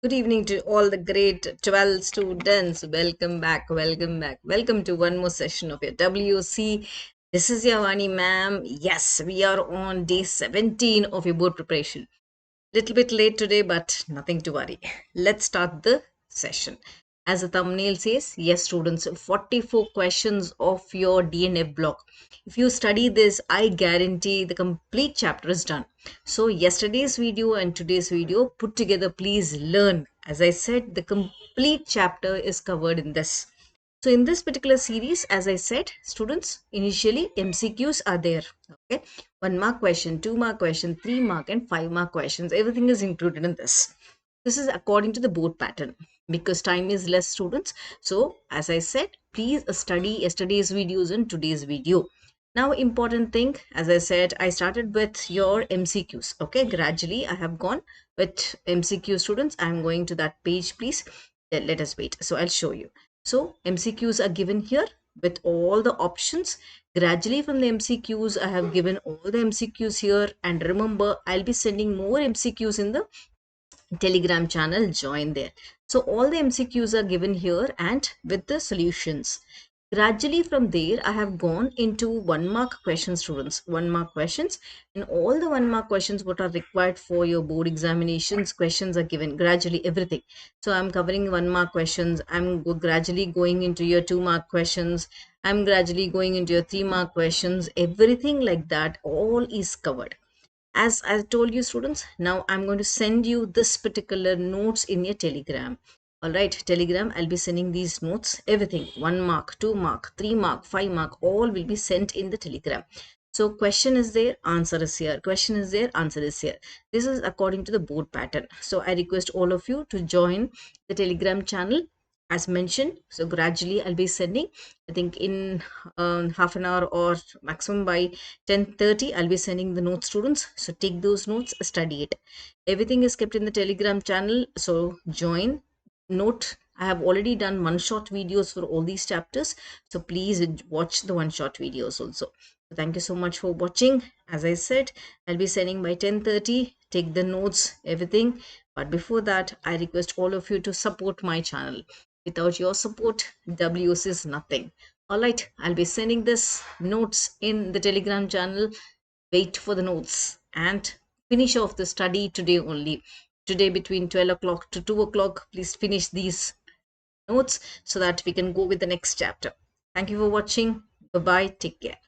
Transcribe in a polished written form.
Good evening to all the great 12 students. Welcome back, welcome back. Welcome to one more session of your WC. This is your vani, ma'am. Yes, we are on day 17 of your board preparation. Little bit late today, but nothing to worry. Let's start the session. As the thumbnail says, yes, students, 44 questions of your DNA block. If you study this, I guarantee the complete chapter is done. So, yesterday's video and today's video put together, please learn. As I said, the complete chapter is covered in this. So in this particular series, as I said, students, initially MCQs are there. Okay, 1 mark question, 2 mark question, 3 mark and 5 mark questions. Everything is included in this. This is according to the board pattern because time is less, students. So as I said, please study yesterday's videos and today's video. Now, important thing, as I said, I started with your MCQs. Okay, gradually I have gone with MCQ, students. I'm going to that page, please. Let us wait. So I'll show you. So MCQs are given here with all the options. Gradually from the MCQs, I have given all the MCQs here. And remember, I'll be sending more MCQs in the Telegram channel. Join there. So all the MCQs are given here and with the solutions. Gradually from there, I have gone into 1 mark questions, students. 1 mark questions, and all the 1 mark questions what are required for your board examinations questions are given gradually, everything. So I'm covering 1 mark questions. I'm gradually going into your 2 mark questions. I'm gradually going into your 3 mark questions. Everything like that, all is covered. As I told you, students, now I'm going to send you this particular notes in your Telegram. All right, Telegram, I'll be sending these notes, everything, 1 mark, 2 mark, 3 mark, 5 mark, all will be sent in the Telegram. So question is there, answer is here. Question is there, answer is here. This is according to the board pattern. So I request all of you to join the Telegram channel as mentioned. So gradually I'll be sending, I think in half an hour or maximum by 10:30 I'll be sending the notes, students. So take those notes, study it. Everything is kept in the Telegram channel. So join. Note, I have already done one-shot videos for all these chapters. So please watch the one-shot videos also. So thank you so much for watching. As I said, I'll be sending by 10:30. Take the notes, everything. But before that, I request all of you to support my channel. Without your support, WS is nothing. All right, I'll be sending this notes in the Telegram channel. Wait for the notes and finish off the study today only. Today between 12 o'clock to 2 o'clock, please finish these notes so that we can go with the next chapter. Thank you for watching. Bye bye. Take care.